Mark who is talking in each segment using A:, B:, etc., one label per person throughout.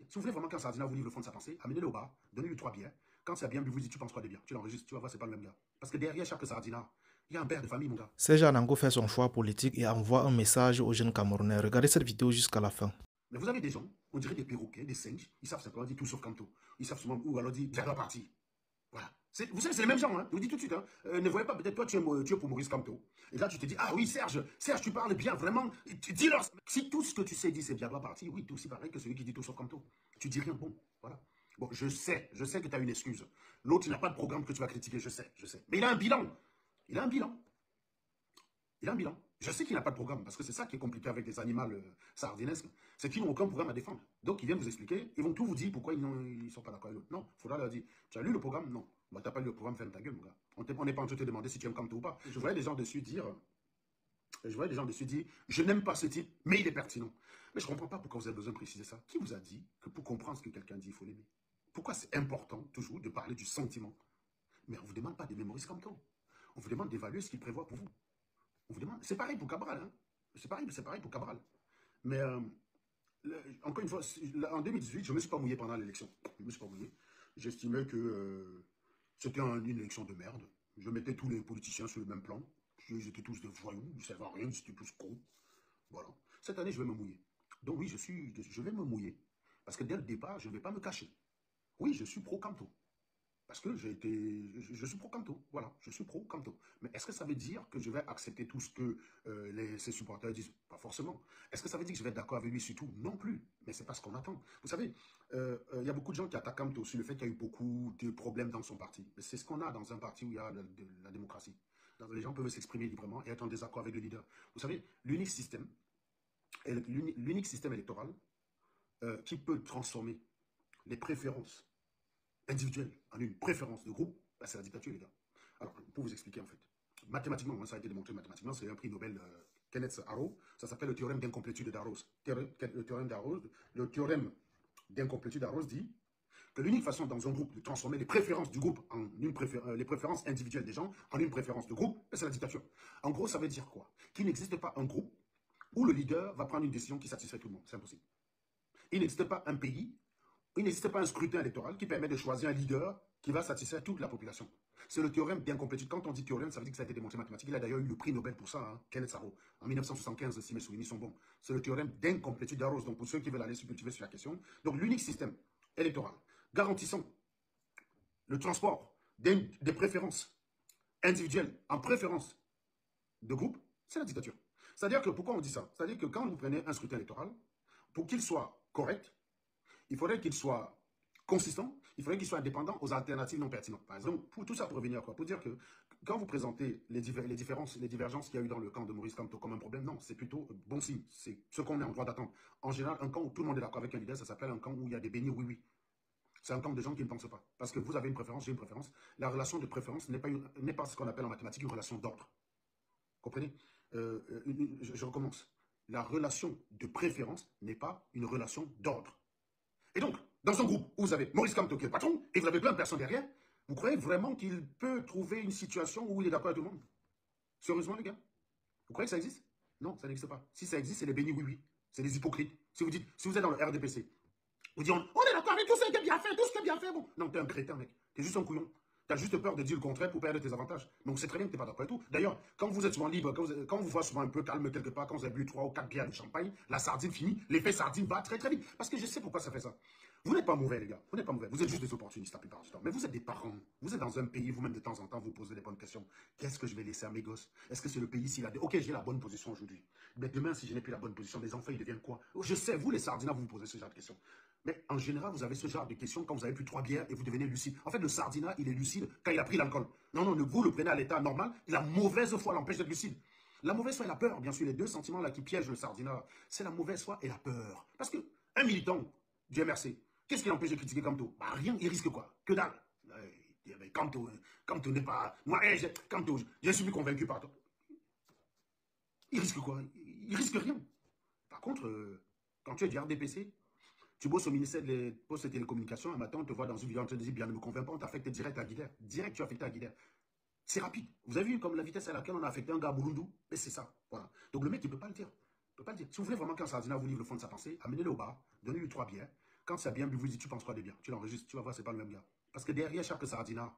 A: si vous voulez vraiment qu'un Sardina vous livre le fond de sa pensée, amenez-le au bar, donnez-lui 3 bières. Quand c'est bien bu, vous dites, tu penses quoi des bières? Tu l'enregistres, tu vas voir, c'est pas le même gars. Parce que derrière chaque Sardina, il y a un père de famille, mon gars.
B: Serge Anango fait son choix politique et envoie un message aux jeunes Camerounais. Regardez cette vidéo jusqu'à la fin.
A: Mais vous avez des gens, on dirait des perroquets, des singes, ils savent simplement dire tout sauf Kanto. Ils savent souvent, ou alors dire, la partie. Voilà. Vous savez, c'est les mêmes gens, hein. Je vous dis tout de suite, hein. Ne voyez pas, peut-être toi, tu es pour Maurice Kamto. Et là, tu te dis, ah oui, Serge, tu parles bien, vraiment. Dis-leur. Si tout ce que tu sais dit, c'est Diabla parti, oui, tout aussi pareil que celui qui dit tout sauf Kamto. Tu dis rien, bon, voilà. Bon, je sais que tu as une excuse. L'autre, il n'a pas de programme que tu vas critiquer, je sais. Mais il a un bilan. Il a un bilan. Il a un bilan. Je sais qu'il n'a pas de programme, parce que c'est ça qui est compliqué avec les animaux sardinesques, c'est qu'ils n'ont aucun programme à défendre. Donc, ils viennent vous expliquer, ils vont tout vous dire pourquoi ils ne sont pas d'accord avec l'autre. Non, il faudra leur dire, tu as lu le programme? Non. Bah, tu n'as pas lu le programme, ferme ta gueule, mon gars. On n'est pas en train de te demander si tu aimes Kamto ou pas. Je voyais des gens dessus dire, je n'aime pas ce type, mais il est pertinent. Mais je ne comprends pas pourquoi vous avez besoin de préciser ça. Qui vous a dit que pour comprendre ce que quelqu'un dit, il faut l'aimer? Pourquoi c'est important, toujours, de parler du sentiment? Mais on ne vous demande pas d'aimer Maurice Kamto. On vous demande d'évaluer ce qu'il prévoit pour vous. On vous demande, c'est pareil pour Cabral, hein. C'est pareil pour Cabral. Mais encore une fois, en 2018, je ne me suis pas mouillé pendant l'élection. Je ne me suis pas mouillé. J'estimais que c'était une élection de merde. Je mettais tous les politiciens sur le même plan. Ils étaient tous des voyous, ils ne servaient à rien, ils étaient tous cons. Voilà. Cette année, je vais me mouiller. Donc oui, je vais me mouiller. Parce que dès le départ, je ne vais pas me cacher. Oui, je suis pro-Kamto. Parce que je suis pro-Kamto, voilà, je suis pro-Kamto. Mais est-ce que ça veut dire que je vais accepter tout ce que ses supporters disent? Pas forcément. Est-ce que ça veut dire que je vais être d'accord avec lui sur tout? Non plus. Mais c'est pas ce qu'on attend. Vous savez, il y a beaucoup de gens qui attaquent Kamto sur le fait qu'il y a eu beaucoup de problèmes dans son parti. C'est ce qu'on a dans un parti où il y a de la démocratie. Les gens peuvent s'exprimer librement et être en désaccord avec le leader. Vous savez, l'unique système électoral qui peut transformer les préférences individuelle en une préférence de groupe, bah, c'est la dictature, les gars. Alors, pour vous expliquer, en fait, mathématiquement, ça a été démontré mathématiquement, c'est un prix Nobel Kenneth Arrow, ça s'appelle le théorème d'incomplétude d'Arrow. Le théorème d'incomplétude d'Arrow dit que l'unique façon dans un groupe de transformer les préférences du groupe en les préférences individuelles des gens en une préférence de groupe, c'est la dictature. En gros, ça veut dire quoi? Qu'il n'existe pas un groupe où le leader va prendre une décision qui satisfait tout le monde. C'est impossible. Il n'existe pas un pays, il n'existe pas un scrutin électoral qui permet de choisir un leader qui va satisfaire toute la population. C'est le théorème d'incomplétude. Quand on dit théorème, ça veut dire que ça a été démontré mathématique. Il a d'ailleurs eu le prix Nobel pour ça, hein, Kenneth Arrow, en 1975, si mes souvenirs sont bons. C'est le théorème d'incomplétude d'Arrow. Donc, pour ceux qui veulent aller se cultiver sur la question, donc l'unique système électoral garantissant le transport des préférences individuelles en préférence de groupe, c'est la dictature. C'est-à-dire que, pourquoi on dit ça? C'est-à-dire que quand vous prenez un scrutin électoral, pour qu'il soit correct, il faudrait qu'il soit consistant, il faudrait qu'il soit indépendant aux alternatives non pertinentes. Par exemple, pour tout ça pour revenir à quoi? Pour dire que quand vous présentez les divergences qu'il y a eu dans le camp de Maurice Kamto comme un problème, non, c'est plutôt bon signe. C'est ce qu'on est en droit d'attendre. En général, un camp où tout le monde est d'accord avec un leader, ça s'appelle un camp où il y a des bénis oui-oui. C'est un camp de gens qui ne pensent pas. Parce que vous avez une préférence, j'ai une préférence. La relation de préférence n'est pas ce qu'on appelle en mathématiques une relation d'ordre. Comprenez? Je recommence. La relation de préférence n'est pas une relation d'ordre. Et donc, dans un groupe où vous avez Maurice Kamto qui est le patron, et vous avez plein de personnes derrière, vous croyez vraiment qu'il peut trouver une situation où il est d'accord avec tout le monde? Sérieusement, les gars? Vous croyez que ça existe? Non, ça n'existe pas. Si ça existe, c'est les bénis oui-oui. C'est les hypocrites. Si vous êtes dans le RDPC, vous dites, on est d'accord avec tout ce qui est bien fait, tout ce qui est bien fait, bon. Non, t'es un crétin, mec. T'es juste un couillon. T'as juste peur de dire le contraire pour perdre tes avantages. Donc c'est très bien que t'es pas d'accord et tout. D'ailleurs, quand vous êtes souvent libre, quand vous voyez souvent un peu calme quelque part, quand vous avez bu 3 ou 4 bières de champagne, la sardine finit, l'effet sardine va très très vite. Parce que je sais pourquoi ça fait ça. Vous n'êtes pas mauvais, les gars. Vous n'êtes pas mauvais. Vous êtes juste des opportunistes la plupart du temps. Mais vous êtes des parents. Vous êtes dans un pays, vous-même de temps en temps, vous posez les bonnes questions. Qu'est-ce que je vais laisser à mes gosses? Est-ce que c'est le pays s'il a des... Ok, j'ai la bonne position aujourd'hui. Mais demain, si je n'ai plus la bonne position, les enfants, ils deviennent quoi? Je sais, vous, les sardinas, vous vous posez ce genre de questions. Mais en général, vous avez ce genre de questions quand vous avez plus 3 bières et vous devenez lucide. En fait, le sardina, il est lucide quand il a pris l'alcool. Non, non, vous le prenez à l'état normal. La mauvaise foi l'empêche d'être lucide. La mauvaise foi et la peur, bien sûr, les deux sentiments là qui piègent le sardina, c'est la mauvaise foi et la peur. Parce que un militant du MRC, qu'est-ce qui l'empêche de critiquer Kamto? Bah, rien, il risque quoi? Que dalle. Kamto n'est pas... Moi, Kamto, je suis plus convaincu par toi. Il risque quoi? Il risque rien. Par contre, quand tu es du RDPC, tu bosses au ministère des Postes et Télécommunications, un matin, on te voit dans une vidéo, on te dit, bien, ne me convainc pas, on t'affecte direct à Guidère. Direct, tu es affecté à Guidère. C'est rapide. Vous avez vu comme la vitesse à laquelle on a affecté un gars à Burundu? Mais c'est ça. Voilà. Donc le mec, il ne peut pas le dire. Il peut pas le dire. Si vous voulez vraiment qu'un sardina vous livre le fond de sa pensée, amenez-le au bar, donnez-lui 3 bières. Quand ça a bien bu, vous dites, tu penses quoi de bien? Tu l'enregistres, tu vas voir, c'est pas le même gars. Parce que derrière chaque sardinat,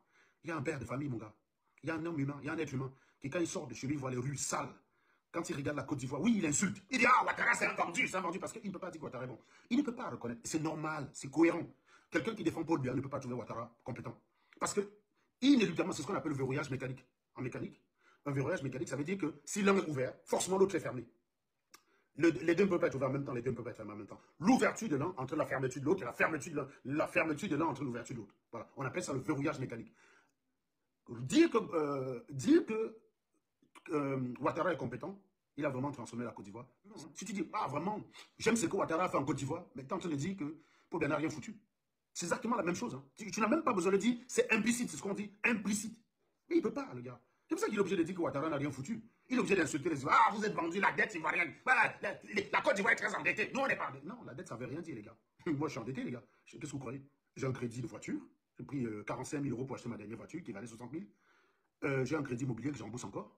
A: il y a un père de famille, mon gars. Il y a un homme humain, il y a un être humain qui, quand il sort de chez lui, voit les rues sales. Quand il regarde la Côte d'Ivoire, oui, il insulte. Il dit, ah, Ouattara, c'est un vendu, parce qu'il ne peut pas dire Ouattara est bon. Il ne peut pas reconnaître. C'est normal, c'est cohérent. Quelqu'un qui défend Paul Biya ne peut pas trouver Ouattara compétent. Parce que, inéluctablement, c'est ce qu'on appelle le verrouillage mécanique. En mécanique, un verrouillage mécanique, ça veut dire que si l'un est ouvert, forcément l'autre est fermé. Les deux ne peuvent pas être ouverts en même temps, les deux ne peuvent pas être fermés en même temps. L'ouverture de l'un entre la fermeture de l'autre et la fermeture de l'un entre l'ouverture de l'autre. Voilà, on appelle ça le verrouillage mécanique. Dire que Ouattara est compétent, il a vraiment transformé la Côte d'Ivoire. Non, hein. Si tu dis, ah vraiment, j'aime ce que Ouattara a fait en Côte d'Ivoire, mais tu es en train de dire que Paul Biya n'a rien foutu. C'est exactement la même chose. Hein. Tu n'as même pas besoin de dire, c'est implicite, c'est ce qu'on dit, implicite. Mais il ne peut pas, le gars. C'est pour ça qu'il est obligé de dire que Ouattara n'a rien foutu. Il est obligé d'insulter les Ivoiriens. Ah, vous êtes vendus, la dette ivoirienne. Voilà, la Côte d'Ivoire est très endettée. Nous, on n'est pas endettés. Non, la dette, ça ne veut rien dire, les gars. Moi, je suis endetté, les gars. Qu'est-ce que vous croyez? J'ai un crédit de voiture. J'ai pris 45 000 € pour acheter ma dernière voiture, qui valait 60 000. J'ai un crédit immobilier que j'en rembourse encore.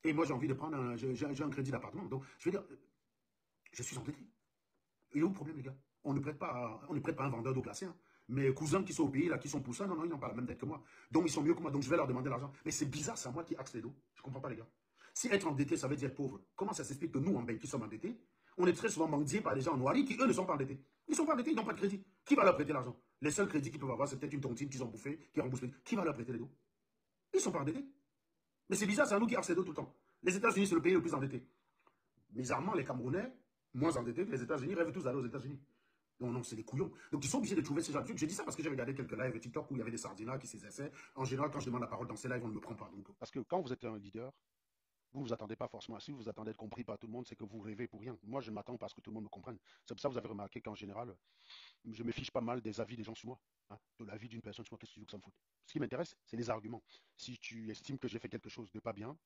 A: Et moi, j'ai envie de prendre j'ai un crédit d'appartement. Donc, je veux dire, je suis endetté. Il est où le problème, les gars? On ne prête pas à un vendeur d'eau classé. Hein. Mes cousins qui sont au pays, là, qui sont poussins, non, ils n'ont pas la même dette que moi. Donc, ils sont mieux que moi. Donc, je vais leur demander l'argent. Mais c'est bizarre, c'est à moi qui axe les dos. Je ne comprends pas, les gars. Si être endetté, ça veut dire être pauvre, comment ça s'explique que nous, en Belgique, qui sommes endettés, on est très souvent mendiés par des gens en noirie qui, eux, ne sont pas endettés. Ils ne sont pas endettés, ils n'ont pas de crédit. Qui va leur prêter l'argent? Les seuls crédits qu'ils peuvent avoir, c'est peut-être une tontine qu'ils ont bouffée, qui rembourse. Qui va leur prêter les dos? Ils ne sont pas endettés. Mais c'est bizarre, c'est à nous qui axe les dos tout le temps. Les États-Unis, c'est le pays le plus endetté. Bizarrement, les Camerounais, moins endettés que les États-Unis, rêvent tous d'aller aux États-Unis. Non, non, c'est des couillons. Donc, ils sont obligés de trouver ce genre de trucs. Je dis ça parce que j'ai regardé quelques lives TikTok où il y avait des sardinats qui s'essaient. En général, quand je demande la parole dans ces lives, on ne me prend pas. Donc.
C: Parce que quand vous êtes un leader, vous ne vous attendez pas forcément à ça. Si vous attendez d'être compris par tout le monde, c'est que vous rêvez pour rien. Moi, je m'attends parce que tout le monde me comprenne. C'est pour ça que vous avez remarqué qu'en général, je me fiche pas mal des avis des gens sur moi. Hein, de l'avis d'une personne sur moi, qu'est-ce que tu veux que ça me fout? Ce qui m'intéresse, c'est les arguments. Si tu estimes que j'ai fait quelque chose de pas bien,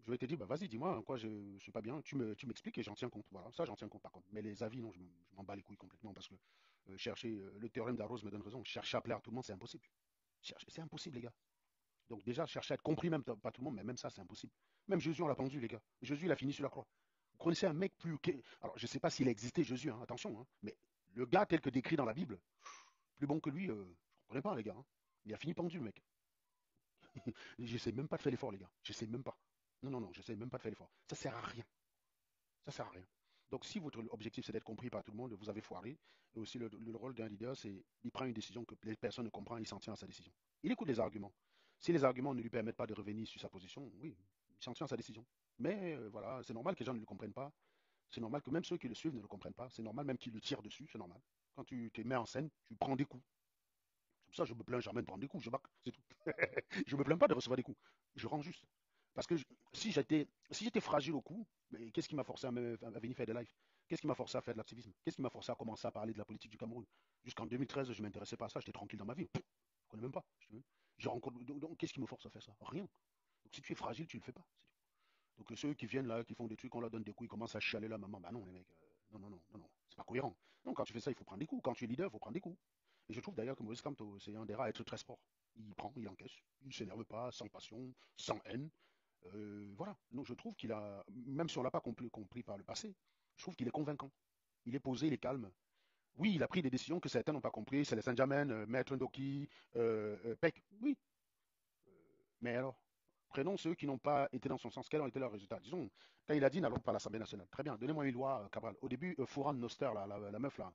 C: je vais te dire, bah vas-y, dis-moi en quoi je ne suis pas bien. Tu m'expliques et j'en tiens compte. Voilà, ça, j'en tiens compte par contre. Mais les avis, non, je m'en bats les couilles complètement parce que le théorème d'Arrose me donne raison. Chercher à plaire à tout le monde, c'est impossible. C'est impossible, les gars. Donc déjà, chercher à être compris, même pas tout le monde, mais même ça, c'est impossible. Même Jésus, on l'a pendu, les gars. Jésus, il a fini sur la croix. Vous connaissez un mec plus... Alors, je ne sais pas s'il a existé, Jésus, hein, attention, hein, mais le gars tel que décrit dans la Bible, plus bon que lui, je ne connais pas, les gars. Hein. Il a fini pendu, le mec. J'essaie même pas de faire l'effort, les gars. J'essaie même pas. Non, non, non, j'essaie même pas de faire l'effort. Ça sert à rien. Ça sert à rien. Donc, si votre objectif, c'est d'être compris par tout le monde, vous avez foiré. Et aussi, le rôle d'un leader, c'est il prend une décision que les personnes ne comprennent, il s'en tient à sa décision. Il écoute les arguments. Si les arguments ne lui permettent pas de revenir sur sa position, oui, il s'en tient à sa décision. Mais voilà, c'est normal que les gens ne le comprennent pas. C'est normal que même ceux qui le suivent ne le comprennent pas. C'est normal même qu'ils le tirent dessus, c'est normal. Quand tu te mets en scène, tu prends des coups. C'est pour ça que je me plains jamais de prendre des coups, je bac, c'est tout. Je me plains pas de recevoir des coups. Je rends juste. Parce que si j'étais fragile au cou, mais qu'est-ce qui m'a forcé à venir faire des lives? Qu'est-ce qui m'a forcé à faire de l'activisme? Qu'est-ce qui m'a forcé à commencer à parler de la politique du Cameroun? Jusqu'en 2013, je ne m'intéressais pas à ça, j'étais tranquille dans ma vie. Je ne connais même pas. Donc, qu'est-ce qui me force à faire ça? Rien. Donc si tu es fragile, tu ne le fais pas. Donc ceux qui viennent là, qui font des trucs, on leur donne des coups, ils commencent à chialer là, maman. Bah non, les mecs, non, non, non, non, non, c'est pas cohérent. Donc quand tu fais ça, il faut prendre des coups. Quand tu es leader, il faut prendre des coups. Et je trouve d'ailleurs que Maurice Kamto, c'est un des rares à être très sport. Il prend, il encaisse, il ne s'énerve pas, sans passion, sans haine. Voilà. Donc je trouve qu'il a, même si on ne l'a pas compris par le passé, je trouve qu'il est convaincant. Il est posé, il est calme. Oui, il a pris des décisions que certains n'ont pas compris. C'est les Saint-Germain, Maître Ndoki, Peck. Oui. Mais alors, prenons ceux qui n'ont pas été dans son sens. Quels ont été leurs résultats? Disons, quand il a dit n'allons pas à l'Assemblée nationale. Très bien, donnez-moi une loi, Cabral. Au début, Fouran Noster, là, la meuf, là,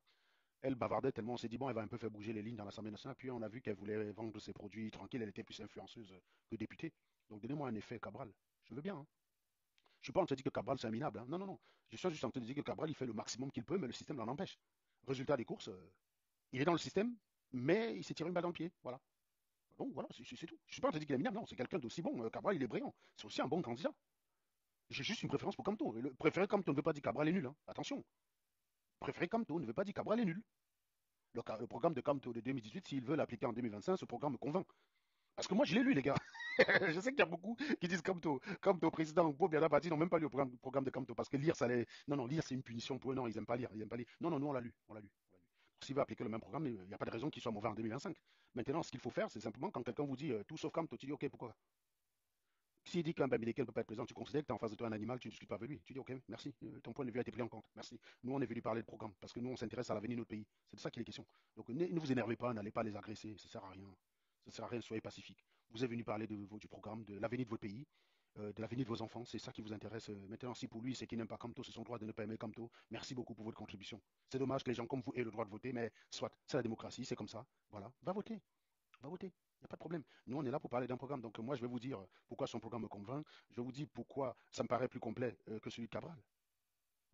C: elle bavardait tellement, on s'est dit, bon, elle va un peu faire bouger les lignes dans l'Assemblée nationale. Puis on a vu qu'elle voulait vendre ses produits tranquille, elle était plus influenceuse que députée. Donc donnez-moi un effet Cabral. Je veux bien. Hein. Je ne suis pas en train de dire que Cabral, c'est un minable. Hein. Non, non, non. Je suis juste en train de dire que Cabral, il fait le maximum qu'il peut, mais le système l'en empêche. Résultat des courses, il est dans le système, mais il s'est tiré une balle dans le pied. Voilà. Bon, voilà, c'est tout. Je ne suis pas en train de dire qu'il est minable, non, c'est quelqu'un d'aussi bon. Cabral, il est brillant. C'est aussi un bon candidat. J'ai juste une préférence pour Camto. Préférer Camto ne veut pas dire Cabral est nul. Hein. Attention. Préférer Camto ne veut pas dire Cabral est nul. Le programme de Camto de 2018, s'il veut l'appliquer en 2025, ce programme me convainc. Parce que moi, je l'ai lu, les gars. Je sais qu'il y a beaucoup qui disent Camto président, Bob Yadabati, n'ont même pas lu le programme de Camto. Parce que lire, ça les. Non, non, lire, c'est une punition pour eux. Non, ils n'aiment pas lire. Ils aiment pas lire. Non, non, nous, on l'a lu. On l'a lu. On l'a lu. S'il veut appliquer le même programme, il n'y a pas de raison qu'il soit mauvais en 2025. Maintenant, ce qu'il faut faire, c'est simplement quand quelqu'un vous dit tout sauf Camto, tu dis OK, pourquoi? s'il dit qu'un Bamileke ne peut pas être présent, tu considères que tu es en face de toi un animal, tu ne discutes pas avec lui. Tu dis, ok, merci, ton point de vue a été pris en compte, merci. Nous, on est venu parler de programme, parce que nous, on s'intéresse à l'avenir de notre pays. C'est de ça qu'il est question. Donc, ne vous énervez pas, n'allez pas les agresser, ça sert à rien. Ça sert à rien, soyez pacifiques. Vous êtes venu parler du programme, de l'avenir de votre pays, de l'avenir de vos enfants, c'est ça qui vous intéresse. Maintenant, si pour lui, c'est qu'il n'aime pas Kamto, c'est son droit de ne pas aimer Kamto. Merci beaucoup pour votre contribution. C'est dommage que les gens comme vous aient le droit de voter, mais soit, c'est la démocratie, c'est comme ça. Voilà, va voter. Va voter. Il n'y a pas de problème. Nous, on est là pour parler d'un programme. Donc, moi, je vais vous dire pourquoi son programme me convainc. Je vous dis pourquoi ça me paraît plus complet que celui de Cabral.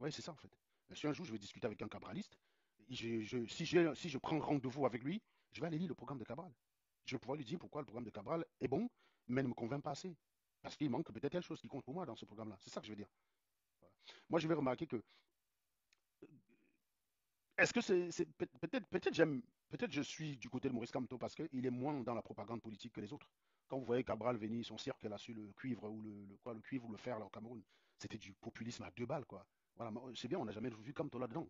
C: Oui, c'est ça, en fait. Si un jour, je vais discuter avec un cabraliste, si je prends rendez-vous avec lui, je vais aller lire le programme de Cabral. Je vais pouvoir lui dire pourquoi le programme de Cabral est bon, mais ne me convainc pas assez. Parce qu'il manque peut-être quelque chose qui compte pour moi dans ce programme-là. C'est ça que je veux dire. Voilà. Moi, je vais remarquer que est-ce que peut-être je suis du côté de Maurice Kamto parce qu'il est moins dans la propagande politique que les autres. Quand vous voyez Cabral venir, son cirque là sur le cuivre ou le cuivre ou le fer là, au Cameroun, c'était du populisme à deux balles quoi. Voilà, c'est bien, on n'a jamais vu Kamto là-dedans.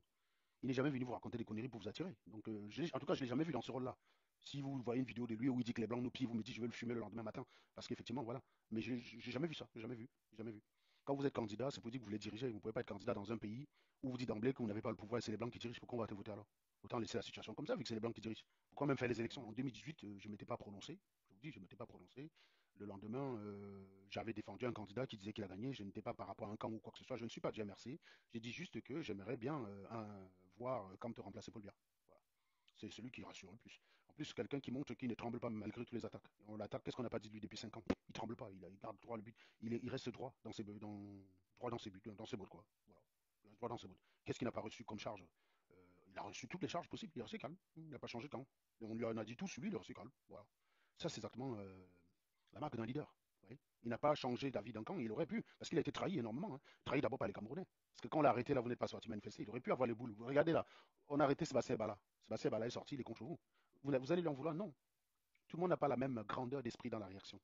C: Il n'est jamais venu vous raconter des conneries pour vous attirer. Donc, en tout cas, je ne l'ai jamais vu dans ce rôle-là. Si vous voyez une vidéo de lui où il dit que les blancs nous pillent, vous me dites je vais le fumer le lendemain matin. Parce qu'effectivement, voilà. Mais j'ai jamais vu ça. J'ai jamais vu. Jamais vu. Quand vous êtes candidat, c'est pour dire que vous voulez diriger. Vous ne pouvez pas être candidat dans un pays où vous dites d'emblée que vous n'avez pas le pouvoir et c'est les blancs qui dirigent. Pourquoi on va te voter alors? Autant laisser la situation comme ça, vu que c'est les blancs qui dirigent. Pourquoi même faire les élections? En 2018, je ne m'étais pas prononcé. Je vous dis, je ne m'étais pas prononcé. Le lendemain, j'avais défendu un candidat qui disait qu'il a gagné. Je n'étais pas par rapport à un camp ou quoi que ce soit. Je ne suis pas Dieu merci. J'ai dit juste que j'aimerais bien voir comme te remplacer Paul Biya. Voilà. C'est celui qui rassure le plus. En plus, quelqu'un qui montre qu'il ne tremble pas malgré toutes les attaques. On l'attaque, qu'est-ce qu'on n'a pas dit de lui depuis 5 ans? Il ne tremble pas, il garde droit le but. Il reste droit dans ses, droit dans ses buts, dans ses bottes, quoi. Voilà. Il reste droit dans ses bottes. Qu'est-ce qu'il n'a pas reçu comme charge? Il a reçu toutes les charges possibles, il est resté calme. Il n'a pas changé de camp. Et on lui en a dit tout sur lui, il est resté calme. Voilà. Ça, c'est exactement la marque d'un leader. Il n'a pas changé d'avis d'un camp, il aurait pu, parce qu'il a été trahi énormément. Hein. Trahi d'abord par les Camerounais. Parce que quand on l'a arrêté, là, vous n'êtes pas sorti manifester, il aurait pu avoir les boules. Vous regardez là, on a arrêté Sébastien Bala. Sébastien Bala est sorti, il est contre vous. Vous allez lui en vouloir? Non. Tout le monde n'a pas la même grandeur d'esprit dans la réaction.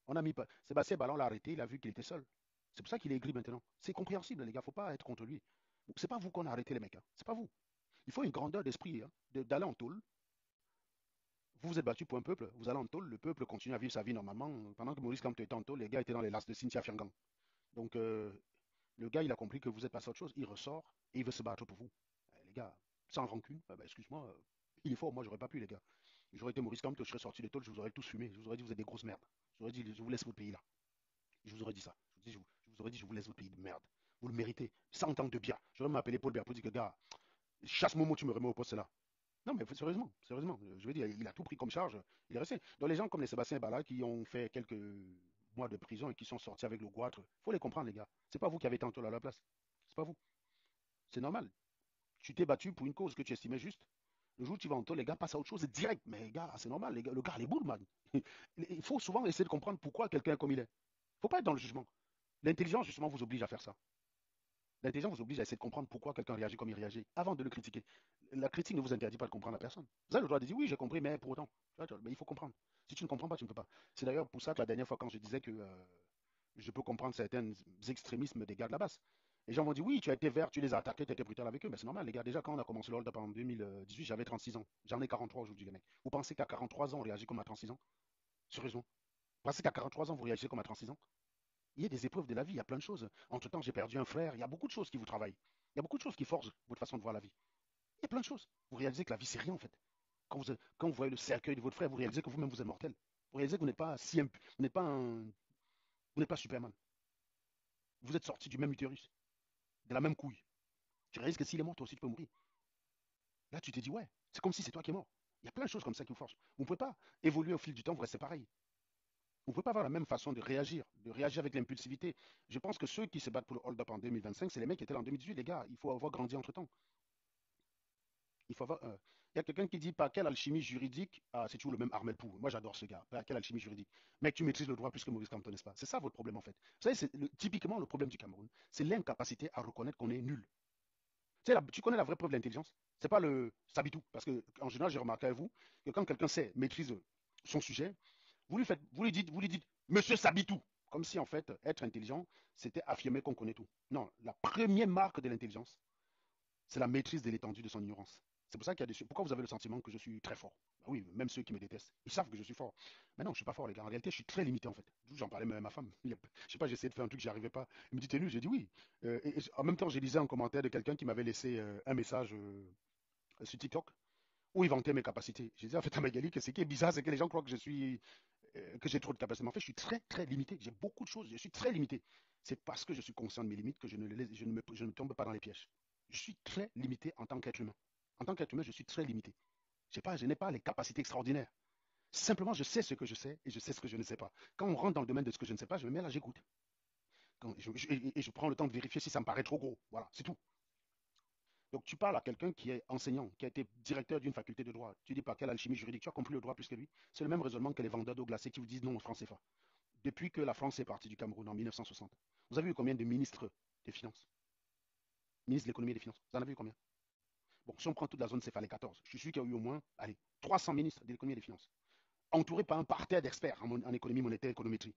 C: On a mis Sébastien Bala, on l'a arrêté, il a vu qu'il était seul. C'est pour ça qu'il est aigri maintenant. C'est compréhensible, les gars, il ne faut pas être contre lui. C'est pas vous qu'on a arrêté, les mecs. Hein. C'est pas vous. Il faut une grandeur d'esprit hein, d'aller en tôle. Vous vous êtes battu pour un peuple, vous allez en tôle, le peuple continue à vivre sa vie normalement. Pendant que Maurice Kamto était en tôle, les gars étaient dans les lasses de Cynthia Fiangang. Donc, le gars, il a compris que vous êtes passé à autre chose, il ressort et il veut se battre pour vous. Les gars, sans rancune, excuse-moi, il est fort, moi j'aurais pas pu, les gars. J'aurais été Maurice Kamto, je serais sorti de tôle, je vous aurais tous fumé, je vous aurais dit vous êtes des grosses merdes. Je vous aurais dit je vous laisse votre pays là. Je vous aurais dit ça. Je vous aurais dit je vous laisse votre pays de merde. Vous le méritez. 100 ans de bien. J'aurais m'appeler Paul Biya pour dire que gars, chasse Momo, tu me remets au poste là. Non, mais sérieusement, sérieusement, je veux dire, il a tout pris comme charge, il est resté. Donc les gens comme les Sébastien Bala qui ont fait quelques mois de prison et qui sont sortis avec le goitre, il faut les comprendre, les gars. C'est pas vous qui avez été en tôle à la place. C'est pas vous. C'est normal. Tu t'es battu pour une cause que tu estimais juste. Le jour où tu vas en tôle, les gars passent à autre chose, c'est direct. Mais les gars, c'est normal, les gars, le gars, les boules, man. Il faut souvent essayer de comprendre pourquoi quelqu'un est comme il est. Il ne faut pas être dans le jugement. L'intelligence, justement, vous oblige à faire ça. L'intelligence vous oblige à essayer de comprendre pourquoi quelqu'un réagit comme il réagit avant de le critiquer. La critique ne vous interdit pas de comprendre la personne. Vous avez le droit de dire oui, j'ai compris, mais pour autant, mais il faut comprendre. Si tu ne comprends pas, tu ne peux pas. C'est d'ailleurs pour ça que la dernière fois, quand je disais que je peux comprendre certains extrémismes des gars de la basse, les gens vont dire oui, tu as été vert, tu les as attaqués, tu as été brutal avec eux. Mais c'est normal, les gars. Déjà, quand on a commencé le hold-up en 2018, j'avais 36 ans. J'en ai 43 aujourd'hui, les mecs. Vous pensez qu'à 43 ans, on réagit comme à 36 ans? Sérieusement? Vous pensez qu'à 43 ans, vous réagissez comme à 36 ans? Il y a des épreuves de la vie, il y a plein de choses. Entre-temps, j'ai perdu un frère, il y a beaucoup de choses qui vous travaillent. Il y a beaucoup de choses qui forgent votre façon de voir la vie. Il y a plein de choses. Vous réalisez que la vie, c'est rien en fait. Quand vous voyez le cercueil de votre frère, vous réalisez que vous-même, vous êtes mortel. Vous réalisez que vous n'êtes pas vous n'êtes pas vous n'êtes pas Superman. Vous êtes sorti du même utérus, de la même couille. Tu réalises que s'il est mort, toi aussi, tu peux mourir. Là, tu te dis, ouais, c'est comme si c'est toi qui es mort. Il y a plein de choses comme ça qui vous forgent. Vous ne pouvez pas évoluer au fil du temps, vous restez pareil. Vous ne pouvez pas avoir la même façon de réagir avec l'impulsivité. Je pense que ceux qui se battent pour le hold-up en 2025, c'est les mecs qui étaient là en 2018, les gars. Il faut avoir grandi entre-temps. Il faut avoir. Il y a quelqu'un qui dit par quelle alchimie juridique. Ah, c'est toujours le même Armel Pou. Moi, j'adore ce gars. Par quelle alchimie juridique? Mec, tu maîtrises le droit plus que Maurice Kamto, n'est-ce pas? C'est ça votre problème, en fait. Vous savez, c'est typiquement le problème du Cameroun. C'est l'incapacité à reconnaître qu'on est nul. Tu connais la vraie preuve de l'intelligence? C'est pas le sabitou. Parce que, en général, j'ai remarqué avec vous que quand quelqu'un sait, maîtrise son sujet, vous lui dites, Monsieur Sabitou, comme si en fait, être intelligent, c'était affirmer qu'on connaît tout. Non, la première marque de l'intelligence, c'est la maîtrise de l'étendue de son ignorance. C'est pour ça qu'il y a des... Pourquoi vous avez le sentiment que je suis très fort? Bah oui, même ceux qui me détestent, ils savent que je suis fort. Mais non, je suis pas fort, les gars. En réalité, je suis très limité, en fait. J'en parlais même à ma femme. Je sais pas, j'ai essayé de faire un truc, j'y arrivais pas. Elle me dit, t'es nul. J'ai dit oui. Et en même temps, j'ai lisé un commentaire de quelqu'un qui m'avait laissé un message sur TikTok où il vantait mes capacités. J'ai dit, en fait, à Magali, que ce qui est bizarre, c'est que les gens croient que que j'ai trop de capacités. Mais en fait, je suis très, très limité. J'ai beaucoup de choses. Je suis très limité. C'est parce que je suis conscient de mes limites que je ne tombe pas dans les pièges. Je suis très limité en tant qu'être humain. En tant qu'être humain, je suis très limité. Je n'ai pas les capacités extraordinaires. Simplement, je sais ce que je sais et je sais ce que je ne sais pas. Quand on rentre dans le domaine de ce que je ne sais pas, je me mets là, j'écoute. Et je prends le temps de vérifier si ça me paraît trop gros. Voilà, c'est tout. Donc tu parles à quelqu'un qui est enseignant, qui a été directeur d'une faculté de droit. Tu dis par quelle alchimie juridique, tu as compris le droit plus que lui. C'est le même raisonnement que les vendeurs d'eau glacée qui vous disent non au franc CFA. Depuis que la France est partie du Cameroun en 1960, vous avez vu combien de ministres des Finances, ministres de l'économie et des Finances? Vous en avez vu combien? Bon, si on prend toute la zone CFA, les 14, je suis sûr qu'il y a eu au moins, allez, 300 ministres de l'économie et des Finances, entourés par un parterre d'experts en économie monétaire et économétrie.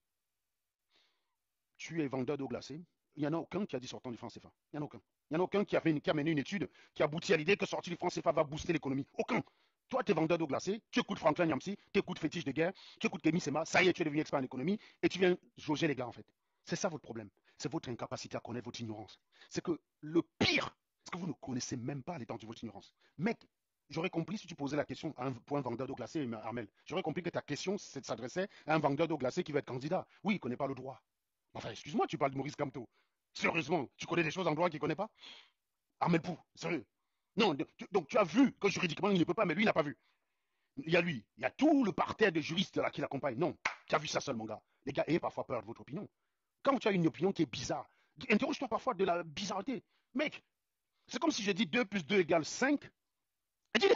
C: Tu es vendeur d'eau glacée, il n'y en a aucun qui a dit sortant du franc CFA. Il n'y en a aucun. Il n'y en a aucun qui a mené une étude qui aboutit à l'idée que sortir du franc CFA va booster l'économie. Aucun. Toi, tu es vendeur d'eau glacée, tu écoutes Franklin Yamsi, tu écoutes Fétiche de guerre, tu écoutes Kémy Sema, ça y est, tu es devenu expert en économie et tu viens jauger les gars en fait. C'est ça votre problème. C'est votre incapacité à connaître votre ignorance. C'est que le pire, c'est que vous ne connaissez même pas l'étendue de votre ignorance. Mec, j'aurais compris si tu posais la question pour un vendeur d'eau glacée, Armel. J'aurais compris que ta question s'adressait à un vendeur d'eau glacée qui veut être candidat. Oui, il ne connaît pas le droit. Enfin, excuse-moi, tu parles de Maurice Kamto. Sérieusement, tu connais des choses en droit qu'il ne connaît pas? Armel Pou, sérieux. Non, donc tu as vu que juridiquement il ne peut pas, mais lui il n'a pas vu. Il y a lui, il y a tout le parterre de juristes là qui l'accompagnent. Non, tu as vu ça seul, mon gars. Les gars, ayez parfois peur de votre opinion. Quand tu as une opinion qui est bizarre, interroge-toi parfois de la bizarreté. Mec, c'est comme si je dis 2 plus 2 égale 5. Et tu dis,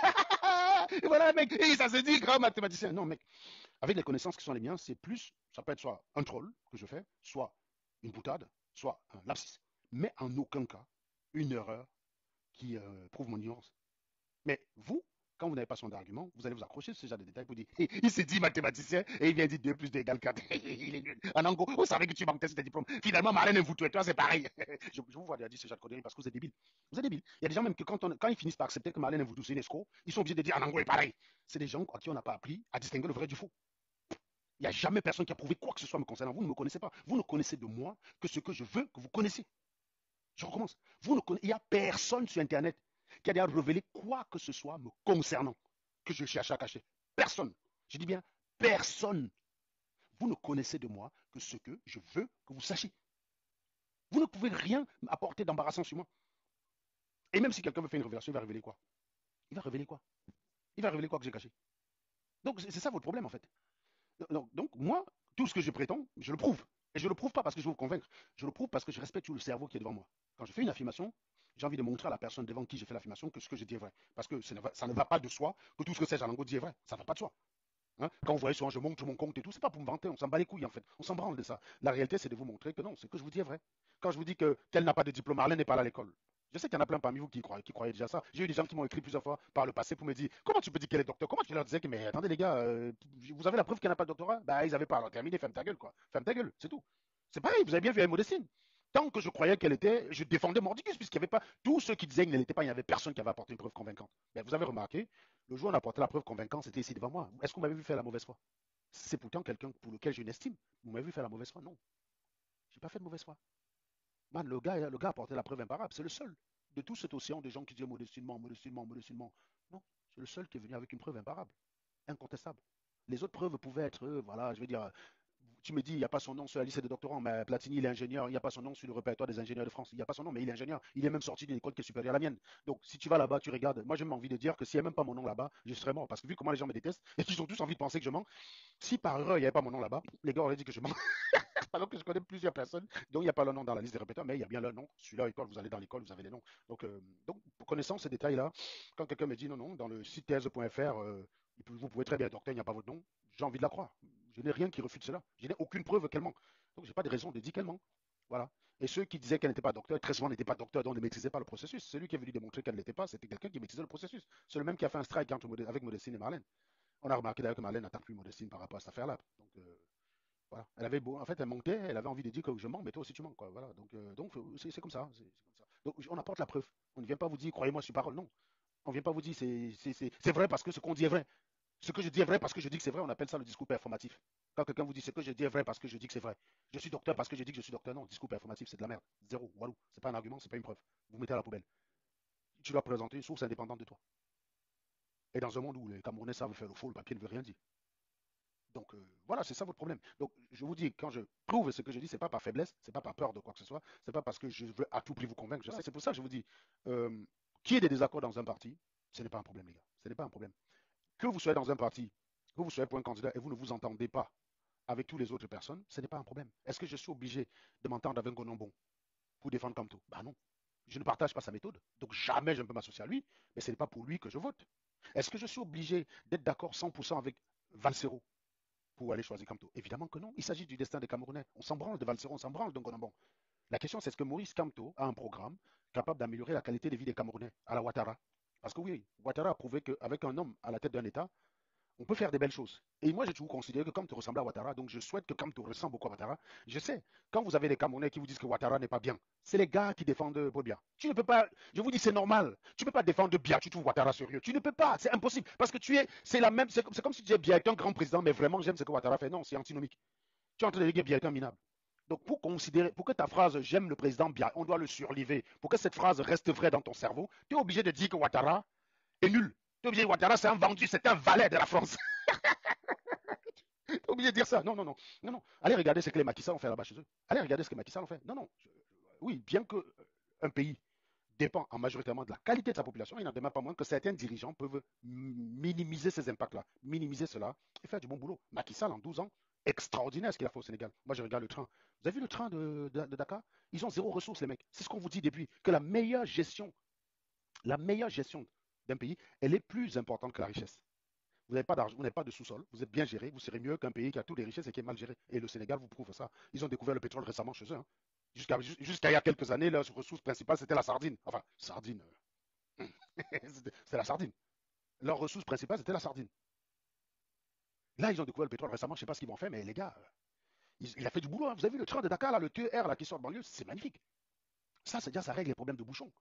C: et voilà, mec, et ça se dit grand mathématicien. Non, mec, avec les connaissances qui sont les miennes, c'est plus, ça peut être soit un troll que je fais, soit une boutade, soit un lapsus. Mais en aucun cas, une erreur qui prouve mon ignorance. Mais vous, quand vous n'avez pas son argument, vous allez vous accrocher sur ce genre de détails pour dire il s'est dit mathématicien et il vient dire 2 plus 2 égale 4. Il est nul. En ango, vous savez que tu manques sur tes diplômes. Finalement, Marlène et vous, et toi, c'est pareil. Je vous vois dire ce genre de conneries parce que vous êtes débiles. Vous êtes débiles. Il y a des gens même que quand ils finissent par accepter que Marlène et vous, c'est une escroc, ils sont obligés de dire en ango est pareil. C'est des gens à qui on n'a pas appris à distinguer le vrai du faux. Il n'y a jamais personne qui a prouvé quoi que ce soit me concernant. Vous ne me connaissez pas. Vous ne connaissez de moi que ce que je veux que vous connaissiez. Je recommence. Il n'y a personne sur Internet qui a déjà révélé quoi que ce soit me concernant que je cherche à cacher. Personne. Je dis bien personne. Vous ne connaissez de moi que ce que je veux que vous sachiez. Vous ne pouvez rien apporter d'embarrassant sur moi. Et même si quelqu'un veut faire une révélation, il va révéler quoi? Il va révéler quoi? Il va révéler quoi que j'ai caché? Donc c'est ça votre problème en fait. Donc moi, tout ce que je prétends, je le prouve. Et je ne le prouve pas parce que je veux vous convaincre. Je le prouve parce que je respecte tout le cerveau qui est devant moi. Quand je fais une affirmation, j'ai envie de montrer à la personne devant qui je fais l'affirmation que ce que je dis est vrai. Parce que ça ne va pas de soi que tout ce que Serge Alango dit est vrai. Ça ne va pas de soi. Hein? Quand vous voyez souvent je montre mon compte et tout, c'est pas pour me vanter, on s'en bat les couilles en fait. On s'en branle de ça. La réalité, c'est de vous montrer que non, ce que je vous dis est vrai. Quand je vous dis qu'elle n'a pas de diplôme, Marlène n'est pas allée à l'école. Je sais qu'il y en a plein parmi vous qui croyaient déjà ça. J'ai eu des gens qui m'ont écrit plusieurs fois par le passé pour me dire comment tu peux dire qu'elle est docteur? Comment tu leur disais que mais attendez les gars, vous avez la preuve qu'elle n'a pas de doctorat? Bah ils avaient pas, alors terminé, ferme ta gueule quoi. Ferme ta gueule, c'est tout. C'est pareil, vous avez bien vu avec Modestine. Tant que je croyais qu'elle était, je défendais Mordicus, puisqu'il n'y avait pas. Tous ceux qui disaient qu'elle n'était pas, il n'y avait personne qui avait apporté une preuve convaincante. Mais vous avez remarqué, le jour où on a apporté la preuve convaincante, c'était ici devant moi. Est-ce qu'on m'avait vu faire la mauvaise foi? C'est pourtant quelqu'un pour lequel j'ai une estime. Vous m'avez vu faire la mauvaise foi? Non. J'ai pas fait de mauvaise foi. Man, le gars a apporté la preuve imparable. C'est le seul de tout cet océan de gens qui disaient modestinement, modestinement, modestinement. Non, c'est le seul qui est venu avec une preuve imparable, incontestable. Les autres preuves pouvaient être, voilà, je veux dire, tu me dis, il n'y a pas son nom sur la liste des doctorants, mais Platini, il est ingénieur, il n'y a pas son nom sur le répertoire des ingénieurs de France, il n'y a pas son nom, mais il est ingénieur, il est même sorti d'une école qui est supérieure à la mienne. Donc, si tu vas là-bas, tu regardes, moi j'ai même envie de dire que s'il n'y a même pas mon nom là-bas, je serais mort, parce que vu comment les gens me détestent, et qu'ils ont tous envie de penser que je mens, si par erreur il n'y avait pas mon nom là-bas, les gars auraient dit que je mens. Alors que je connais plusieurs personnes dont il n'y a pas le nom dans la liste des répéteurs, mais il y a bien leur nom. Celui-là, école, vous allez dans l'école, vous avez les noms. Donc pour connaissant ces détails-là, quand quelqu'un me dit non, non, dans le site thèse.fr, vous pouvez très bien être docteur, il n'y a pas votre nom, j'ai envie de la croire. Je n'ai rien qui refute cela. Je n'ai aucune preuve qu'elle ment. Donc je n'ai pas de raison de dire qu'elle ment. Voilà. Et ceux qui disaient qu'elle n'était pas docteur, très souvent n'étaient pas docteur, donc ne maîtrisaient pas le processus. Celui qui est venu démontrer qu'elle ne l'était pas, c'était quelqu'un qui maîtrisait le processus. C'est le même qui a fait un strike avec Modestine et Marlène. On a remarqué d'ailleurs que Marlène n'attaque plus Modestine par rapport à cette affaire-là. Donc, voilà. Elle avait beau, en fait, elle mentait, elle avait envie de dire que je mens, mais toi aussi tu mens, quoi. Voilà. Donc c'est comme ça, c'est comme ça. Donc on apporte la preuve. On ne vient pas vous dire, croyez-moi sur parole, non. On ne vient pas vous dire c'est vrai parce que ce qu'on dit est vrai. Ce que je dis est vrai parce que je dis que c'est vrai, on appelle ça le discours performatif. Quand quelqu'un vous dit ce que je dis est vrai parce que je dis que c'est vrai. Je suis docteur parce que je dis que je suis docteur. Non, discours performatif, c'est de la merde. Zéro, walou. C'est pas un argument, c'est pas une preuve. Vous mettez à la poubelle. Tu dois présenter une source indépendante de toi. Et dans un monde où les Camerounais savent faire le faux, le papier ne veut rien dire. Donc voilà, c'est ça votre problème. Donc je vous dis, quand je prouve ce que je dis, c'est pas par faiblesse, c'est pas par peur de quoi que ce soit, c'est pas parce que je veux à tout prix vous convaincre. C'est pour ça que je vous dis, euh, qu'il y ait des désaccords dans un parti, ce n'est pas un problème, les gars. Ce n'est pas un problème. Que vous soyez dans un parti, que vous soyez pour un candidat et vous ne vous entendez pas avec toutes les autres personnes, ce n'est pas un problème. Est-ce que je suis obligé de m'entendre avec Gonombon pour défendre Kamto? Bah non. Je ne partage pas sa méthode. Donc jamais je ne peux m'associer à lui, mais ce n'est pas pour lui que je vote. Est-ce que je suis obligé d'être d'accord 100% avec Valsero pour aller choisir Kamto? Évidemment que non. Il s'agit du destin des Camerounais. On s'en branle de Valsero, on s'en branle de Gonombon. La question, c'est est-ce que Maurice Kamto a un programme capable d'améliorer la qualité de vie des Camerounais à la Ouattara? Parce que oui, Ouattara a prouvé qu'avec un homme à la tête d'un État, on peut faire des belles choses. Et moi, j'ai toujours considéré que Kamto ressemblait à Ouattara, donc je souhaite que Kamto ressemble beaucoup à Ouattara. Je sais, quand vous avez des Camerounais qui vous disent que Ouattara n'est pas bien, c'est les gars qui défendent Paul. Tu ne peux pas, je vous dis, c'est normal. Tu ne peux pas défendre Biya, tu trouves Ouattara sérieux. Tu ne peux pas, c'est impossible. Parce que c'est la même, c'est comme si tu disais Biya est un grand président, mais vraiment j'aime ce que Ouattara fait. Non, c'est antinomique. Tu es en train de dire que Biya est un minable. Donc pour considérer, pour que ta phrase j'aime le président Biya, on doit le surliver. Pour que cette phrase reste vraie dans ton cerveau, tu es obligé de dire que Ouattara est nul. Tu es obligé de dire que Ouattara c'est un vendu, c'est un valet de la France. T'es obligé de dire ça. Non, non, non. Non, non. Allez regarder ce que les Macky Sall ont fait là-bas chez eux. Allez regarder ce que les Macky Sall ont fait. Non, non. Oui, bien que un pays dépend en majoritairement de la qualité de sa population, il n'en demeure pas moins que certains dirigeants peuvent minimiser ces impacts-là, minimiser cela et faire du bon boulot. Macky Sall, en 12 ans, extraordinaire ce qu'il a fait au Sénégal. Moi, je regarde le train. Vous avez vu le train de Dakar? Ils ont zéro ressource, les mecs. C'est ce qu'on vous dit depuis, que la meilleure gestion d'un pays, elle est plus importante que la richesse. Vous n'avez pas d'argent, vous n'avez pas de sous-sol, vous êtes bien géré, vous serez mieux qu'un pays qui a toutes les richesses et qui est mal géré. Et le Sénégal vous prouve ça. Ils ont découvert le pétrole récemment chez eux. Hein. Jusqu'à il y a quelques années, leur ressource principale, c'était la sardine. Enfin, sardine. C'était la sardine. Leur ressource principale, c'était la sardine. Là, ils ont découvert le pétrole récemment, je ne sais pas ce qu'ils vont faire, mais les gars, il a fait du boulot. Hein. Vous avez vu le train de Dakar, là, le TER là, qui sort de banlieue, c'est magnifique. Ça, c'est déjà, ça règle les problèmes de bouchons.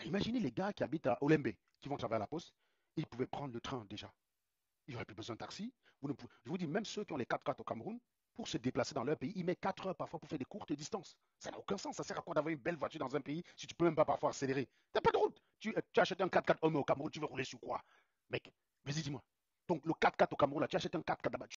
C: Imaginez les gars qui habitent à Olembe, qui vont travailler à la poste, ils pouvaient prendre le train déjà. Il n'y aurait plus besoin de taxi. Je vous dis, même ceux qui ont les 4x4 au Cameroun, pour se déplacer dans leur pays, ils mettent 4 heures parfois pour faire des courtes distances. Ça n'a aucun sens. Ça sert à quoi d'avoir une belle voiture dans un pays si tu ne peux même pas parfois accélérer? Tu n'as pas de route. Tu achètes un 4x4 homme au Cameroun, tu veux rouler sur quoi? Mec, vas-y, dis-moi. Donc, le 4x4 au Cameroun, là, tu achètes un 4x4 là-bas.